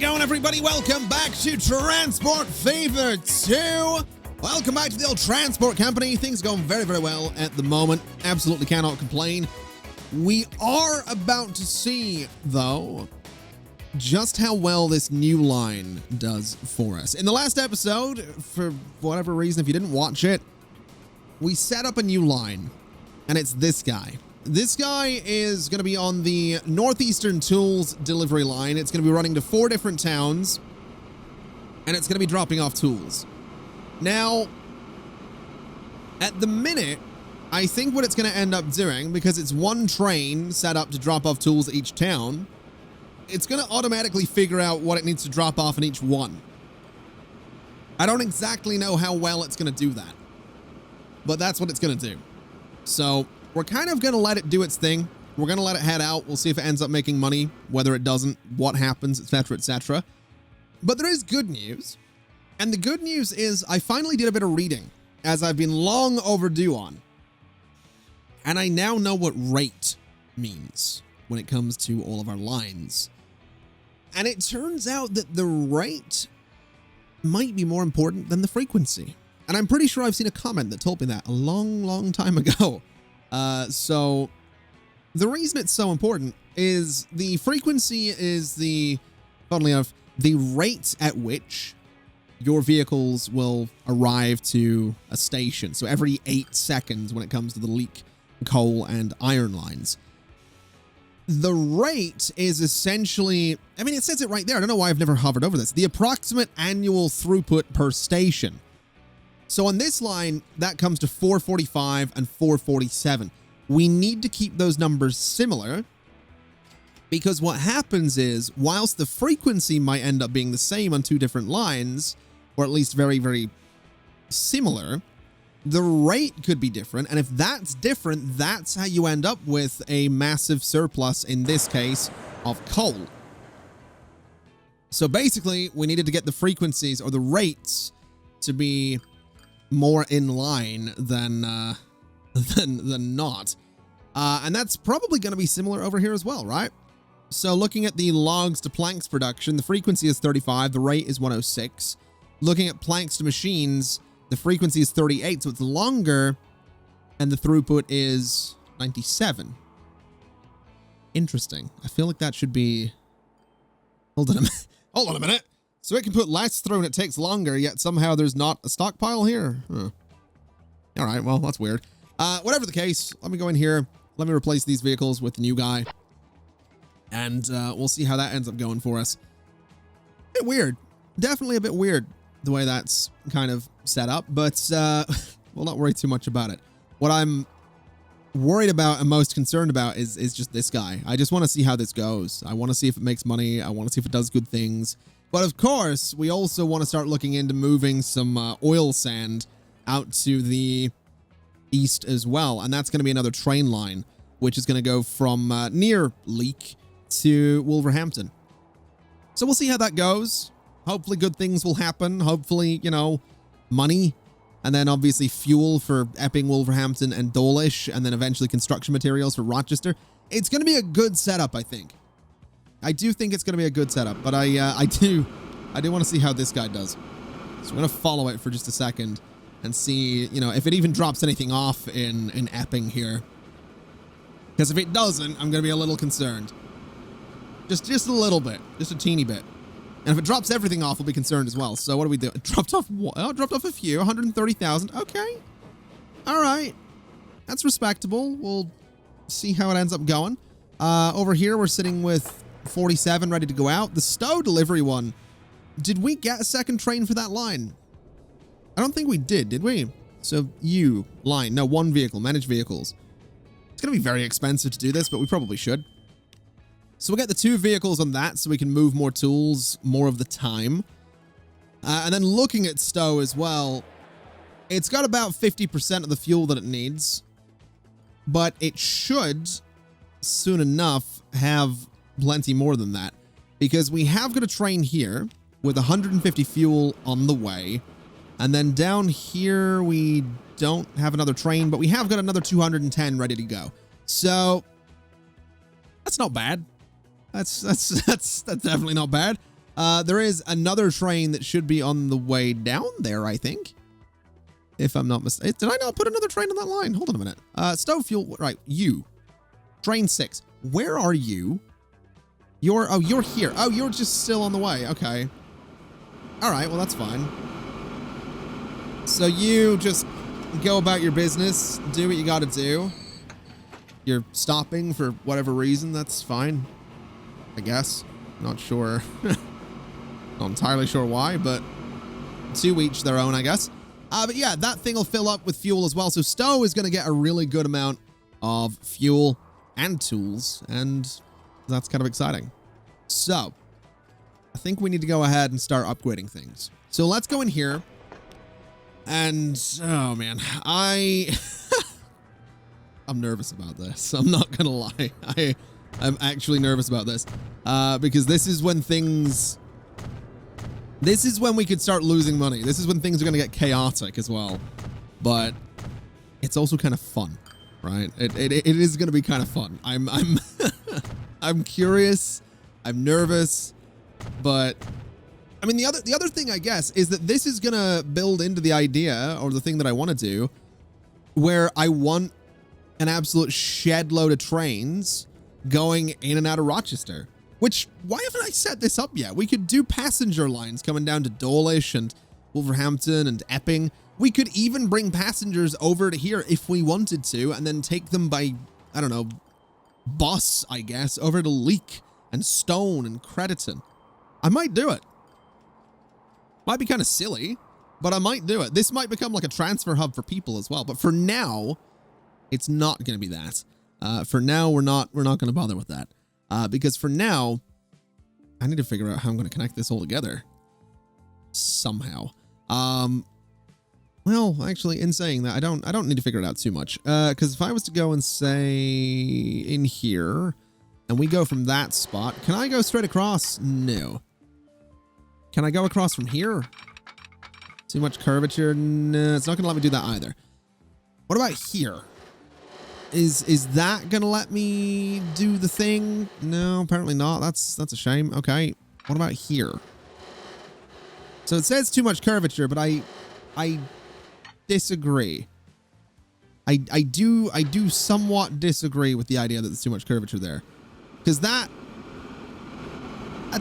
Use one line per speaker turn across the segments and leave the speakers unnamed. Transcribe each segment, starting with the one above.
going, everybody? Welcome back to Transport Fever 2. Welcome back to the old transport company. Things are going very, very well at the moment. Absolutely cannot complain. We are about to see, though, just how well this new line does for us. In the last episode, for whatever reason, if you didn't watch it, we set up a new line, and it's this guy. This guy is going to be on the Northeastern Tools delivery line. It's going to be running to 4 different towns, and it's going to be dropping off tools. Now, at the minute, I think what it's going to end up doing, because it's one train set up to drop off tools at each town, it's going to automatically figure out what it needs to drop off in each one. I don't exactly know how well it's going to do that, but that's what it's going to do. So we're kind of going to let it do its thing. We're going to let it head out. We'll see if it ends up making money, whether it doesn't, what happens, etc., etc. But there is good news. And the good news is I finally did a bit of reading, as I've been long overdue on. And I now know what rate means when it comes to all of our lines. And it turns out that the rate might be more important than the frequency. And I'm pretty sure I've seen a comment that told me that a long, long time ago. So the reason it's so important is the frequency is funnily enough, the rate at which your vehicles will arrive to a station. So every 8 seconds when it comes to the leak, coal, and iron lines. The rate is essentially, I mean, it says it right there. I don't know why I've never hovered over this. The approximate annual throughput per station. So on this line, that comes to 445 and 447. We need to keep those numbers similar, because what happens is, whilst the frequency might end up being the same on 2 different lines, or at least very, very similar, the rate could be different. And if that's different, that's how you end up with a massive surplus, in this case, of coal. So basically, we needed to get the frequencies or the rates to be more in line than not. And that's probably going to be similar over here as well, right? So looking at the logs to planks production, the frequency is 35, the rate is 106. Looking at planks to machines, the frequency is 38, so it's longer, and the throughput is 97. Interesting. I feel like that should be... Hold on a minute. So it can put less through and it takes longer, yet somehow there's not a stockpile here? Huh. All right, well, that's weird. Whatever the case, let me go in here. Let me replace these vehicles with the new guy. And we'll see how that ends up going for us. A bit weird. Definitely a bit weird, the way that's kind of set up. But we'll not worry too much about it. What I'm worried about and most concerned about is just this guy. I just want to see how this goes. I want to see if it makes money. I want to see if it does good things. But of course, we also want to start looking into moving some oil sand out to the east as well. And that's going to be another train line, which is going to go from near Leek to Wolverhampton. So we'll see how that goes. Hopefully good things will happen. Hopefully, you know, money. And then obviously fuel for Epping, Wolverhampton, and Dawlish. And then eventually construction materials for Rochester. It's going to be a good setup, I think. I do think it's going to be a good setup, but I do want to see how this guy does. So I'm going to follow it for just a second and see, you know, if it even drops anything off in Epping here. Because if it doesn't, I'm going to be a little concerned. Just a little bit, just a teeny bit. And if it drops everything off, we'll be concerned as well. So what do we do? It dropped off what? Oh, it dropped off a few, 130,000. Okay. All right. That's respectable. We'll see how it ends up going. Over here, we're sitting with 47 ready to go out. The Stowe delivery one. Did we get a second train for that line? I don't think we did we? So line. No, 1 vehicle. Manage vehicles. It's going to be very expensive to do this, but we probably should. So we'll get the 2 vehicles on that so we can move more tools more of the time. And then looking at Stowe as well, it's got about 50% of the fuel that it needs, but it should soon enough have plenty more than that, because we have got a train here with 150 fuel on the way. And then down here, we don't have another train, but we have got another 210 ready to go. So that's not bad. That's definitely not bad. There is another train that should be on the way down there, I think. If I'm not mistaken. Did I not put another train on that line? Hold on a minute. Stove fuel. Right, you. Train 6. Where are you? You're here. Oh, you're just still on the way. Okay. All right, well, that's fine. So you just go about your business, do what you got to do. You're stopping for whatever reason. That's fine, I guess. Not sure. Not entirely sure why, but to each their own, I guess. But yeah, that thing will fill up with fuel as well. So Stowe is going to get a really good amount of fuel and tools, and that's kind of exciting. So I think we need to go ahead and start upgrading things. So let's go in here. And, oh man, I'm nervous about this. I'm not going to lie. I'm actually nervous about this. Because this is when we could start losing money. This is when things are going to get chaotic as well. But it's also kind of fun, right? It is going to be kind of fun. I'm I'm curious. I'm nervous, but I mean, the other thing, I guess, is that this is going to build into the idea, or the thing that I want to do, where I want an absolute shed load of trains going in and out of Rochester. Which, why haven't I set this up yet? We could do passenger lines coming down to Dawlish and Wolverhampton and Epping. We could even bring passengers over to here if we wanted to, and then take them by, I don't know, bus, I guess, over to Leek and Stone and Crediton. I might do it. Might be kind of silly, but I might do it. This might become like a transfer hub for people as well. But for now, it's not going to be that. For now, we're not going to bother with that. Because for now, I need to figure out how I'm going to connect this all together. Somehow. Well, actually, in saying that, I don't need to figure it out too much. Because if I was to go and say in here, and we go from that spot, can I go straight across? No. Can I go across from here? Too much curvature? No, it's not going to let me do that either. What about here? Is that going to let me do the thing? No, apparently not. That's a shame. Okay. What about here? So it says too much curvature, but I disagree. I do somewhat disagree with the idea that there's too much curvature there. Because that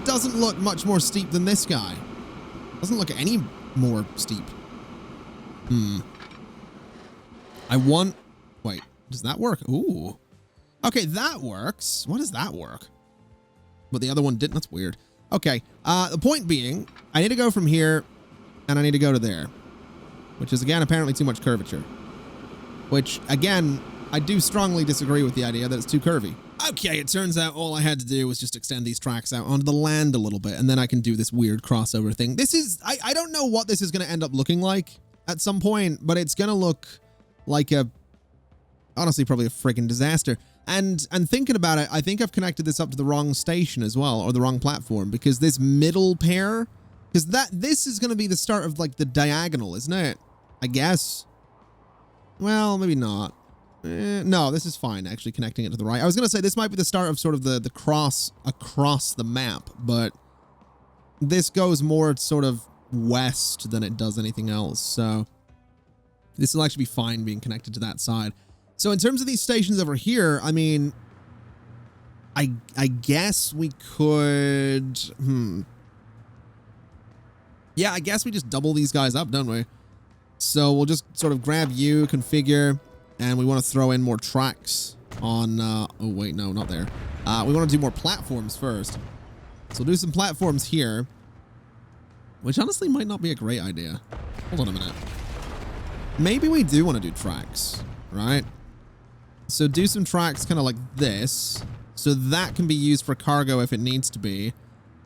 doesn't look much more steep than this guy. Doesn't look any more steep. I want... Wait, does that work? Ooh. Okay, that works. Why does that work? But the other one didn't? That's weird. Okay, the point being, I need to go from here, and I need to go to there. Which is, again, apparently too much curvature. Which, again, I do strongly disagree with the idea that it's too curvy. Okay, it turns out all I had to do was just extend these tracks out onto the land a little bit, and then I can do this weird crossover thing. This is... I don't know what this is going to end up looking like at some point, but it's going to look like a... Honestly, probably a freaking disaster. And thinking about it, I think I've connected this up to the wrong station as well, or the wrong platform, because this middle pair... Because this is going to be the start of, like, the diagonal, isn't it? I guess. Well, maybe not. No, this is fine, actually, connecting it to the right. I was going to say this might be the start of sort of the cross across the map, but this goes more sort of west than it does anything else, so this will actually be fine being connected to that side. So in terms of these stations over here, I mean, I guess we could... Yeah, I guess we just double these guys up, don't we? So we'll just sort of grab you, configure... And we want to throw in more tracks on, oh wait, no, not there. We want to do more platforms first. So we'll do some platforms here, which honestly might not be a great idea. Hold on a minute. Maybe we do want to do tracks, right? So do some tracks kind of like this. So that can be used for cargo if it needs to be.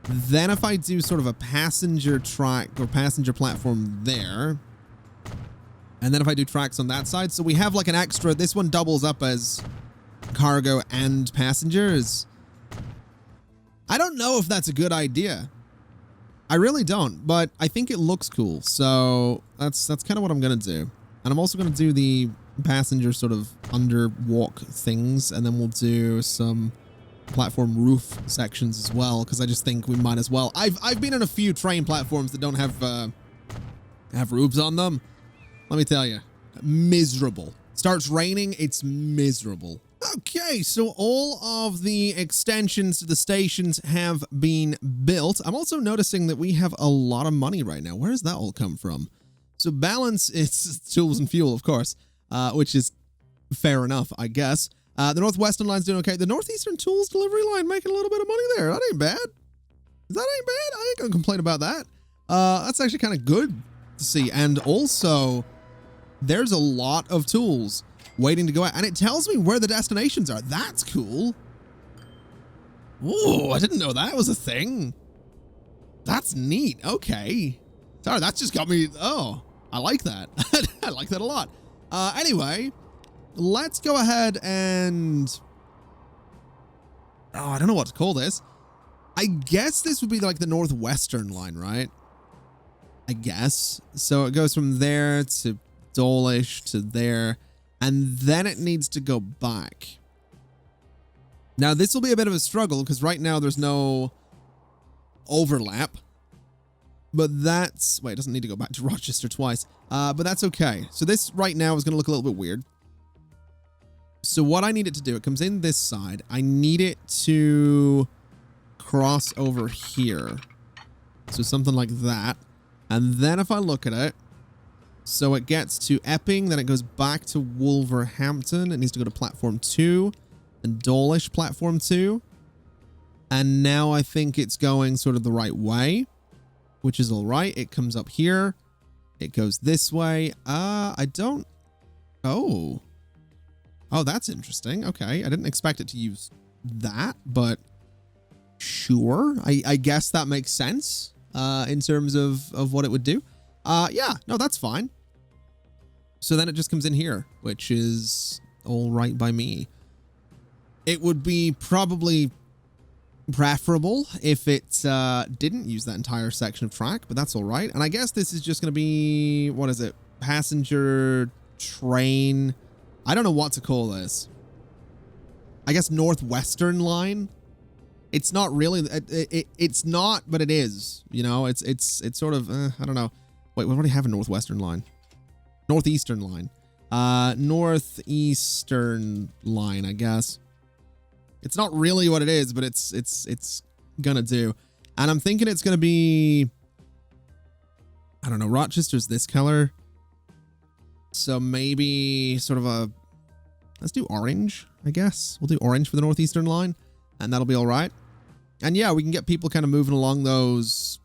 Then if I do sort of a passenger track or passenger platform there... And then if I do tracks on that side, so we have like an extra, this one doubles up as cargo and passengers. I don't know if that's a good idea. I really don't, but I think it looks cool. So that's kind of what I'm going to do. And I'm also going to do the passenger sort of underwalk things. And then we'll do some platform roof sections as well, because I just think we might as well. I've been on a few train platforms that don't have roofs on them. Let me tell you, miserable. Starts raining, it's miserable. Okay, so all of the extensions to the stations have been built. I'm also noticing that we have a lot of money right now. Where does that all come from? So balance is tools and fuel, of course, which is fair enough, I guess. The Northwestern line's doing okay. The Northeastern tools delivery line making a little bit of money there. That ain't bad. That ain't bad. I ain't gonna complain about that. That's actually kind of good to see. And also, there's a lot of tools waiting to go out, and it tells me where the destinations are. That's cool. Ooh, I didn't know that was a thing. That's neat. Okay. Sorry, that's just got me. Oh, I like that. I like that a lot. Anyway, let's go ahead and, oh, I don't know what to call this. I guess this would be like the Northwestern line, right? I guess. So it goes from there to Dawlish to there, and then it needs to go back. Now, this will be a bit of a struggle because right now there's no overlap. But that's, wait, it doesn't need to go back to Rochester twice. But that's okay. So this right now is going to look a little bit weird. So what I need it to do, it comes in this side. I need it to cross over here. So something like that. And then if I look at it, so it gets to Epping, then it goes back to Wolverhampton. It needs to go to platform 2 and Dawlish platform 2. And now I think it's going sort of the right way, which is all right. It comes up here. It goes this way. I don't, oh, that's interesting. Okay. I didn't expect it to use that, but sure. I guess that makes sense, in terms of what it would do. Yeah, no, that's fine. So then it just comes in here, which is all right by me. It would be probably preferable if it didn't use that entire section of track, but that's all right. And I guess this is just going to be, what is it? Passenger train. I don't know what to call this. I guess Northwestern line. It's not really, it's not, but it is, you know, it's sort of, I don't know. Wait, we already have a Northwestern line. Northeastern line. Northeastern line, I guess. It's not really what it is, but it's gonna do. And I'm thinking it's gonna be, I don't know, Rochester's this color. So maybe sort of a, let's do orange, I guess. We'll do orange for the Northeastern line, and that'll be all right. And yeah, we can get people kind of moving along those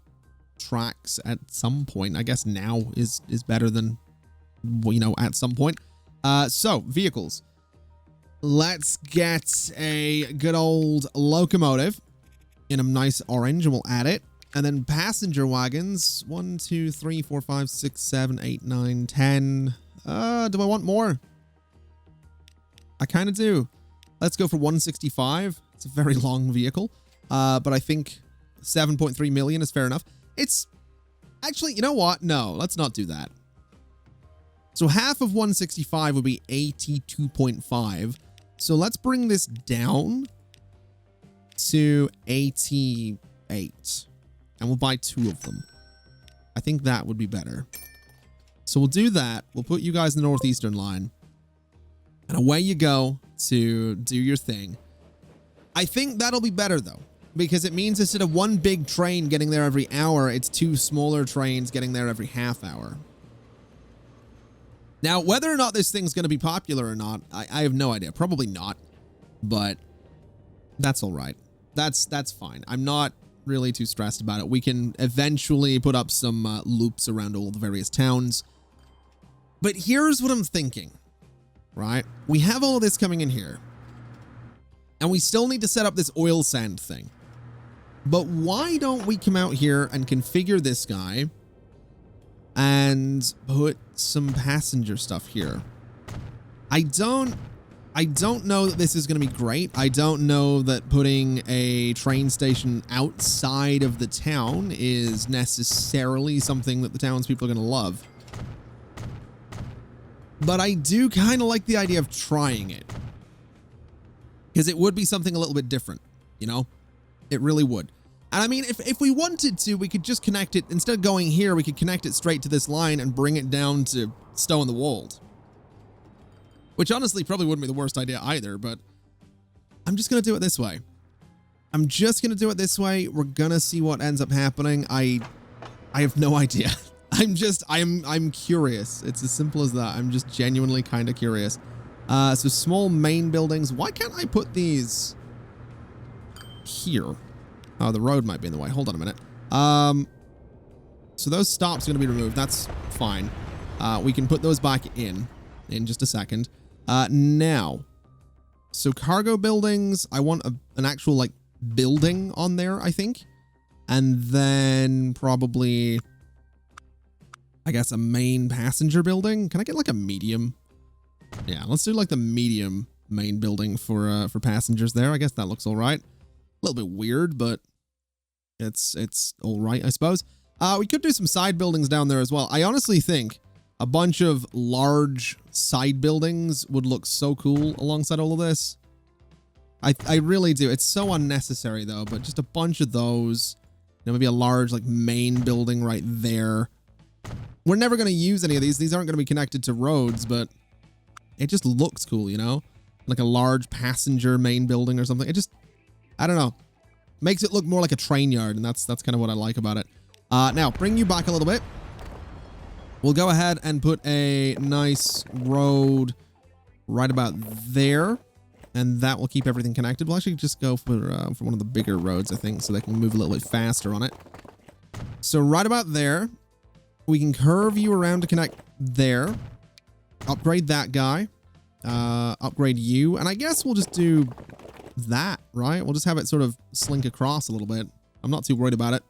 tracks at some point. I guess now is better than, you know, at some point. So vehicles. Let's get a good old locomotive in a nice orange, and we'll add it. And then passenger wagons. 1, 2, 3, 4, 5, 6, 7, 8, 9, 10. Do I want more? I kind of do. Let's go for 165. It's a very long vehicle. But I think 7.3 million is fair enough. It's actually, you know what? No, let's not do that. So half of 165 would be 82.5. So let's bring this down to 88. And we'll buy 2 of them. I think that would be better. So we'll do that. We'll put you guys in the Northeastern line. And away you go to do your thing. I think that'll be better, though, because it means instead of one big train getting there every hour, it's 2 smaller trains getting there every half hour. Now, whether or not this thing's going to be popular or not, I have no idea. Probably not, but that's all right. That's fine. I'm not really too stressed about it. We can eventually put up some loops around all the various towns. But here's what I'm thinking, right? We have all of this coming in here, and we still need to set up this oil sand thing. But why don't we come out here and configure this guy and put some passenger stuff here? I don't know that this is going to be great. I don't know that putting a train station outside of the town is necessarily something that the townspeople are going to love. But I do kind of like the idea of trying it, because it would be something a little bit different. you know? It really would. And I mean, if we wanted to, we could just connect it, instead of going here, we could connect it straight to this line and bring it down to Stow in the Wold. Which honestly probably wouldn't be the worst idea either, but I'm just going to do it this way. I'm just going to do it this way. We're going to see what ends up happening. I have no idea. I'm curious. It's as simple as that. I'm just genuinely kind of curious. So small main buildings. Why can't I put these here? Oh, the road might be in the way. Hold on a minute. So those stops are going to be removed. That's fine. We can put those back in just a second. Now, so cargo buildings, I want an actual, like, building on there, I think. And then probably, I guess, a main passenger building. Can I get, like, a medium? Yeah, let's do, like, the medium main building for passengers there. I guess that looks all right. A little bit weird, but it's all right, I suppose. We could do some side buildings down there as well. I honestly think a bunch of large side buildings would look so cool alongside all of this. I really do. It's so unnecessary though, but just a bunch of those. You know, maybe a large like main building right there. We're never going to use any of these. These aren't going to be connected to roads, but it just looks cool, you know? Like a large passenger main building or something. It just, I don't know. Makes it look more like a train yard, and that's kind of what I like about it. Now, bring you back a little bit. We'll go ahead and put a nice road right about there, and that will keep everything connected. We'll actually just go for one of the bigger roads, I think, so they can move a little bit faster on it. So right about there, we can curve you around to connect there. Upgrade that guy. Upgrade you, and I guess we'll just do that, right? We'll just have it sort of slink across a little bit. I'm not too worried about it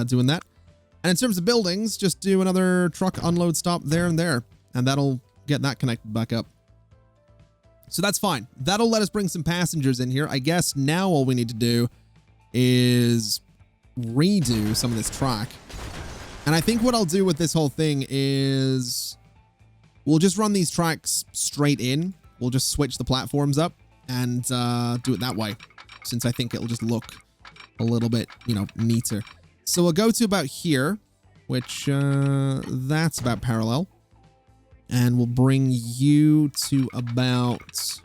doing that. And in terms of buildings, just do another truck unload stop there and there, and that'll get that connected back up. So that's fine. That'll let us bring some passengers in here. I guess now all we need to do is redo some of this track. And I think what I'll do with this whole thing is we'll just run these tracks straight in. We'll just switch the platforms up and do it that way, since I think it'll just look a little bit, you know, neater. So we'll go to about here, which that's about parallel. And we'll bring you to about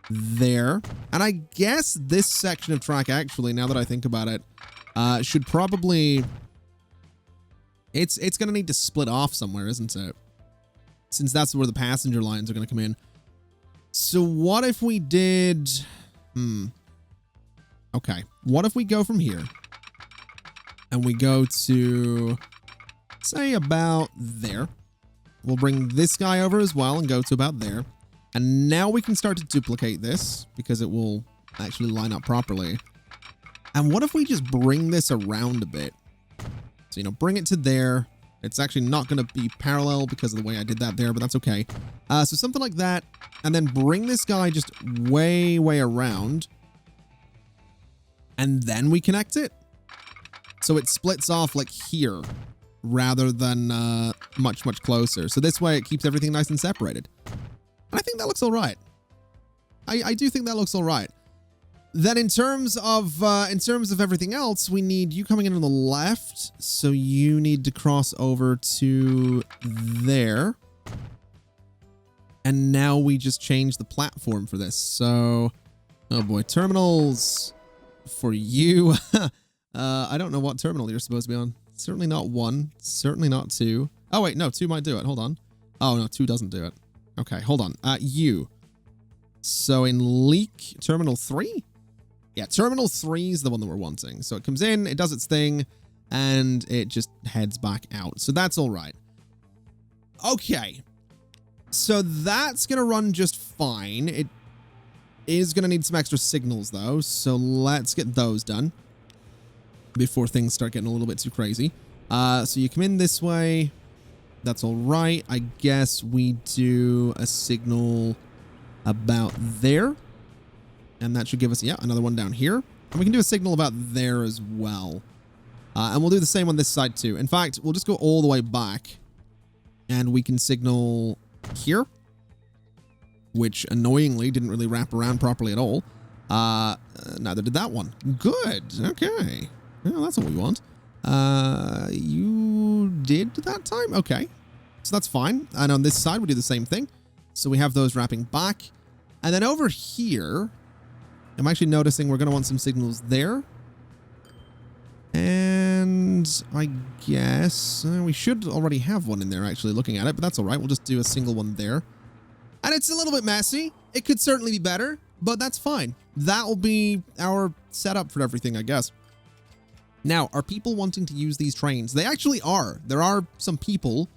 there. And I guess this section of track, actually, now that I think about it, should probably... It's going to need to split off somewhere, isn't it? Since that's where the passenger lines are going to come in. So what if we did... Okay. What if we go from here? And we go to... say about there. We'll bring this guy over as well and go to about there. And now we can start to duplicate this because it will actually line up properly. And what if we just bring this around a bit? So, you know, bring it to there. It's actually not going to be parallel because of the way I did that there, but that's okay. So something like that. And then bring this guy just way, way around. And then we connect it. So it splits off like here, rather than much, much closer. So this way it keeps everything nice and separated. And I think that looks all right. I do think that looks all right. Then in terms of everything else, we need you coming in on the left. So you need to cross over to there. And now we just change the platform for this. So, oh boy, terminals for you. I don't know what terminal you're supposed to be on. Certainly not 1. Certainly not 2. Oh, wait. No, 2 might do it. Hold on. Oh, no. 2 doesn't do it. Okay. Hold on. You. So in leak, terminal 3? Yeah, terminal 3 is the one that we're wanting. So it comes in, it does its thing, and it just heads back out. So that's all right. Okay. So that's going to run just fine. It is going to need some extra signals, though. So let's get those done before things start getting a little bit too crazy. So you come in this way. That's all right. I guess we do a signal about there. And that should give us, yeah, another one down here. And we can do a signal about there as well. And we'll do the same on this side too. In fact, we'll just go all the way back. And we can signal here. Which, annoyingly, didn't really wrap around properly at all. Neither did that one. Good. Okay. Well, that's what we want. You did that time? Okay. So that's fine. And on this side, we do the same thing. So we have those wrapping back. And then over here, I'm actually noticing we're going to want some signals there. And I guess we should already have one in there, actually, looking at it. But that's all right. We'll just do a single one there. And it's a little bit messy. It could certainly be better, but that's fine. That will be our setup for everything, I guess. Now, are people wanting to use these trains? They actually are. There are some people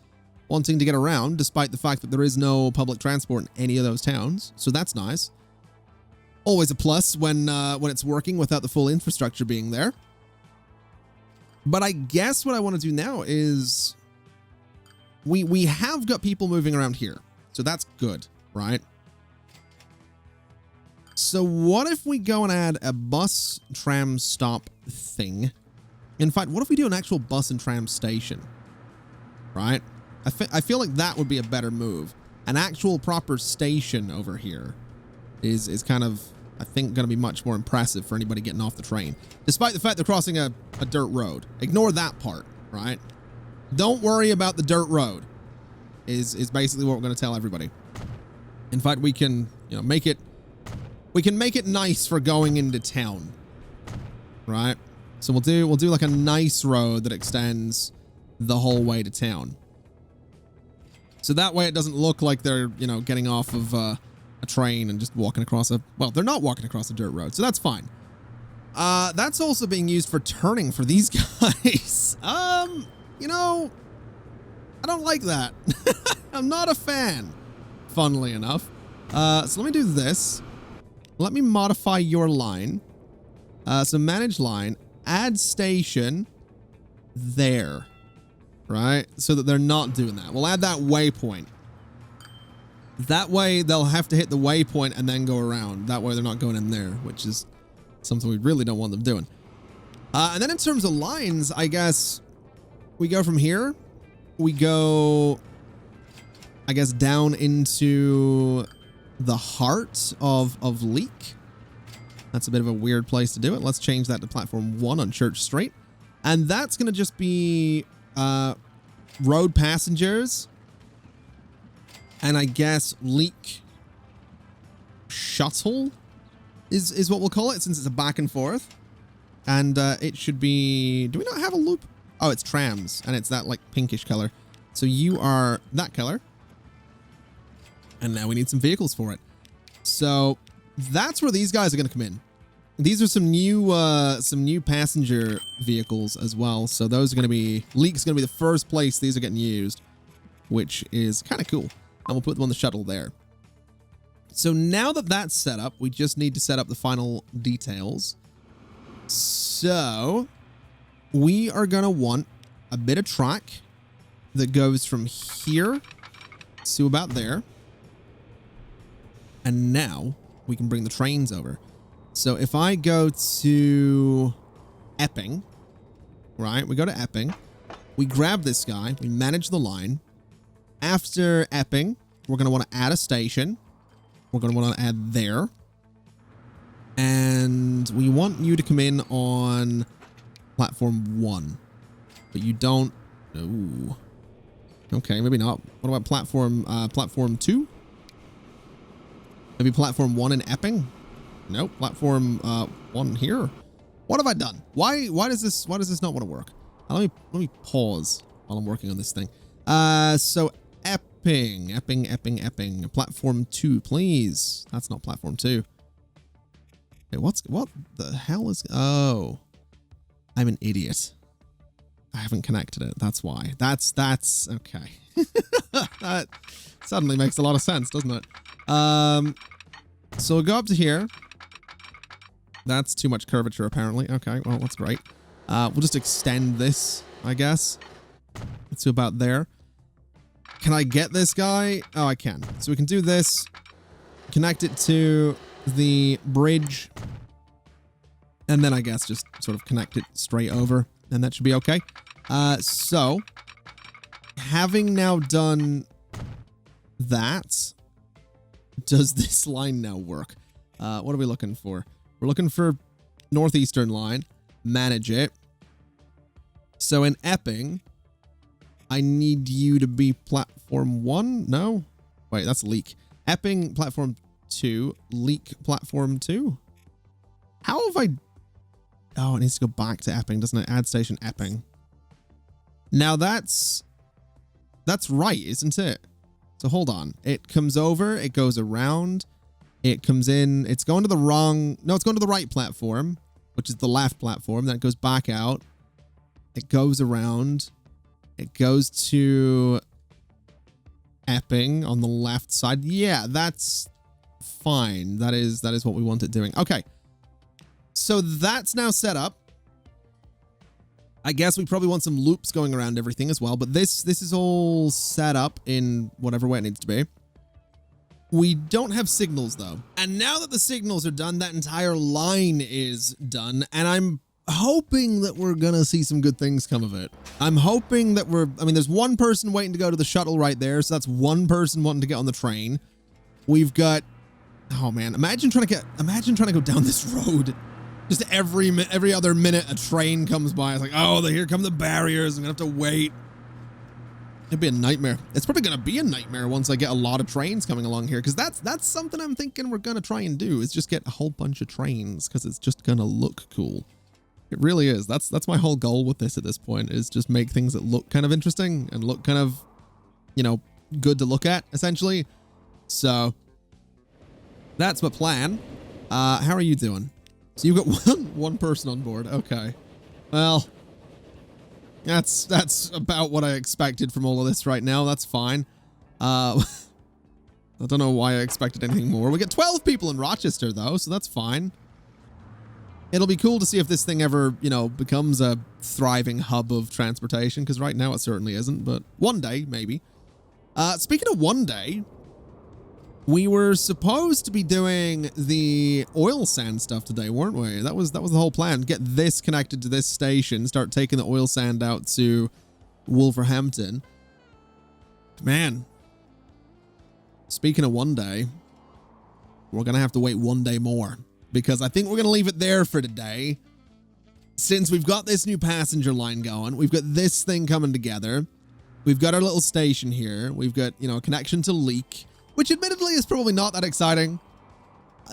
wanting to get around, despite the fact that there is no public transport in any of those towns. So that's nice. Always a plus when it's working without the full infrastructure being there. But I guess what I want to do now is we have got people moving around here. So that's good, right? So what if we go and add a bus tram stop thing? In fact, what if we do an actual bus and tram station? Right? I feel like that would be a better move. An actual proper station over here is kind of, I think, going to be much more impressive for anybody getting off the train. Despite the fact they're crossing a dirt road. Ignore that part, right? Don't worry about the dirt road is basically what we're going to tell everybody. In fact, we can, make it nice for going into town, right? So we'll do like a nice road that extends the whole way to town. So that way it doesn't look like they're, getting off of a train and just walking across well, they're not walking across a dirt road, so that's fine. That's also being used for turning for these guys. I don't like that. I'm not a fan, funnily enough. So let me do this. Let me modify your line. So manage line, add station there, right? So that they're not doing that. We'll add that waypoint. That way they'll have to hit the waypoint and then go around. That way they're not going in there, which is something we really don't want them doing. And then in terms of lines, I guess we go from here. We go, I guess, down into the heart of Leek. That's a bit of a weird place to do it. Let's change that to platform 1 on Church Street. And that's going to just be road passengers. And I guess Leek shuttle is what we'll call it, since it's a back and forth. And it should be, do we not have a loop? Oh, it's trams, and it's that like pinkish color. So you are that color. And now we need some vehicles for it. So that's where these guys are going to come in. These are some new passenger vehicles as well. So those are going to be, Leek's going to be the first place these are getting used, which is kind of cool. And we'll put them on the shuttle there. So now that that's set up, we just need to set up the final details. So we are going to want a bit of track that goes from here to about there. And now we can bring the trains over. So if I go to Epping, right? We go to Epping. We grab this guy. We manage the line. After Epping, we're going to want to add a station. We're going to want to add there. And we want you to come in on platform 1. But you don't... Ooh. Okay, maybe not. What about platform 2? Maybe platform 1 in Epping? Nope. Platform 1 here. What have I done? Why does this not want to work? Let me pause while I'm working on this thing. So Epping. Platform 2, please. That's not platform 2. Wait, what the hell is... Oh. I'm an idiot. I haven't connected it. That's why. That's okay. That suddenly makes a lot of sense, doesn't it? So we'll go up to here. That's too much curvature, apparently. Okay, well, that's great. We'll just extend this, I guess. Let's do about there. Can I get this guy? Oh, I can. So we can do this. Connect it to the bridge. And then I guess just sort of connect it straight over. And that should be okay. So, having now done that, does this line now work? What are we looking for? We're looking for northeastern line. Manage it. So in Epping, I need you to be platform 1. No? Wait, that's Leak. Epping, platform 2. Leak, platform 2. How have I... Oh, it needs to go back to Epping, doesn't it? Add station Epping. Now that's right, isn't it? So hold on. It comes over, it goes around, it comes in, it's going to the wrong... No, it's going to the right platform, which is the left platform. Then it goes back out. It goes around. It goes to Epping on the left side. Yeah, that's fine. That is what we want it doing. Okay. So that's now set up. I guess we probably want some loops going around everything as well, but this is all set up in whatever way it needs to be. We don't have signals though. And now that the signals are done, that entire line is done, and I'm hoping that we're gonna see some good things come of it. I'm hoping that there's one person waiting to go to the shuttle right there, so that's one person wanting to get on the train. We've got, oh man, imagine trying to go down this road. Just every other minute a train comes by. It's like, oh, here come the barriers. I'm gonna have to wait. It'd be a nightmare. It's probably gonna be a nightmare once I get a lot of trains coming along here, because that's something I'm thinking we're gonna try and do, is just get a whole bunch of trains, because it's just gonna look cool. It really is. That's my whole goal with this at this point, is just make things that look kind of interesting and look kind of, you know, good to look at, essentially. So that's my plan. How are you doing? So you've got one person on board. Okay. Well, that's about what I expected from all of this right now. That's fine. I don't know why I expected anything more. We got 12 people in Rochester though, so that's fine. It'll be cool to see if this thing ever, you know, becomes a thriving hub of transportation, because right now it certainly isn't, but one day, maybe. Speaking of one day, we were supposed to be doing the oil sand stuff today, weren't we? That was the whole plan. Get this connected to this station, start taking the oil sand out to Wolverhampton. Man, speaking of one day, we're going to have to wait one day more, because I think we're going to leave it there for today. Since we've got this new passenger line going, we've got this thing coming together. We've got our little station here. We've got, you know, a connection to Leak, which admittedly is probably not that exciting.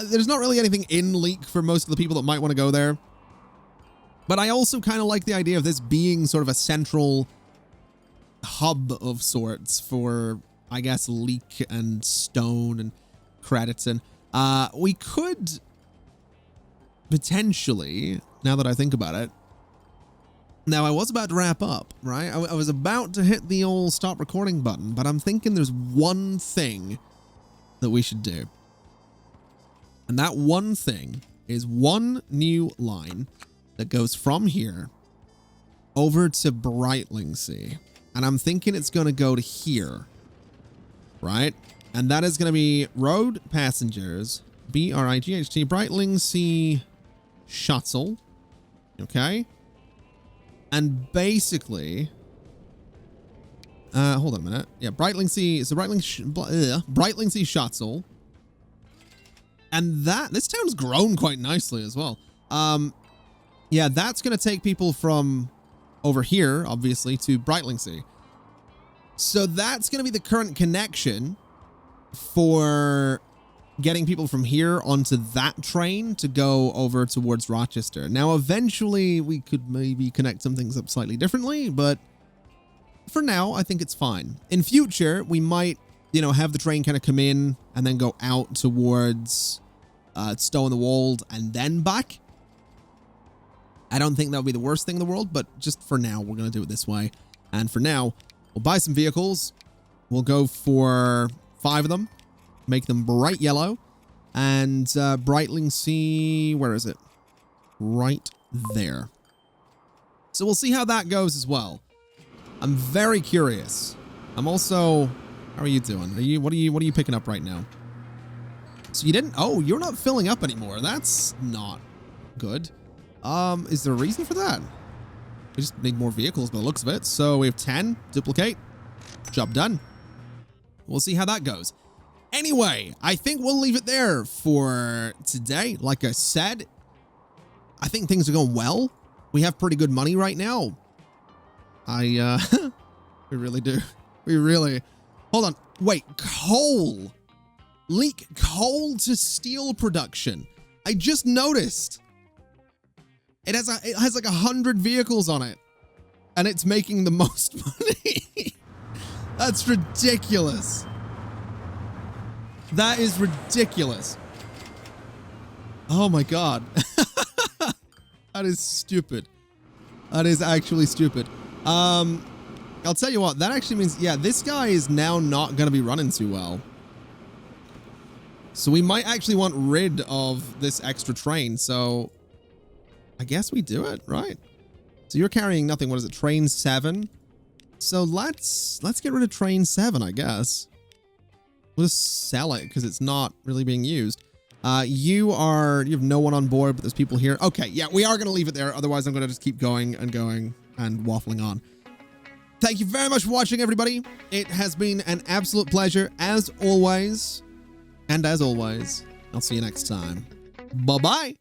There's not really anything in Leak for most of the people that might want to go there. But I also kind of like the idea of this being sort of a central hub of sorts for, I guess, Leak and Stone and Crediton. We could potentially, now that I think about it, now I was about to wrap up, right? I was about to hit the old stop recording button, but I'm thinking there's one thing that we should do. And that one thing is one new line that goes from here over to Brightlingsea. And I'm thinking it's going to go to here, right? And that is going to be road passengers, BRIGHT, Brightlingsea shuttle, okay? And basically, hold on a minute. Yeah, Brightlingsea, so Brightlingsea shuttle. And this town's grown quite nicely as well. Yeah, that's going to take people from over here, obviously, to Brightlingsea. So that's going to be the current connection for getting people from here onto that train to go over towards Rochester. Now, eventually, we could maybe connect some things up slightly differently, but for now, I think it's fine. In future, we might, you know, have the train kind of come in and then go out towards Stow in the Wold and then back. I don't think that would be the worst thing in the world, but just for now, we're going to do it this way. And for now, we'll buy some vehicles. We'll go for 5 of them. Make them bright yellow. And Brightlingsea, where is it? Right there. So we'll see how that goes as well. I'm very curious. I'm also, how are you doing? What are you picking up right now? So you didn't, oh, you're not filling up anymore. That's not good. Is there a reason for that? We just need more vehicles by the looks of it. So we have 10, duplicate, job done. We'll see how that goes. Anyway, I think we'll leave it there for today. Like I said, I think things are going well. We have pretty good money right now. We really do. We really, hold on. Wait, coal. Leak coal to steel production. I just noticed. It has like 100 vehicles on it, and it's making the most money. That's ridiculous. That is ridiculous. Oh my God. That is stupid. That is actually stupid. I'll tell you what, that actually means, yeah, this guy is now not going to be running too well. So we might actually want rid of this extra train. So I guess we do it, right? So you're carrying nothing. What is it? Train 7. So let's get rid of train 7, I guess. We'll just sell it because it's not really being used. You have no one on board, but there's people here. Okay, yeah, we are going to leave it there. Otherwise, I'm going to just keep going and waffling on. Thank you very much for watching, everybody. It has been an absolute pleasure, as always. And as always, I'll see you next time. Bye-bye.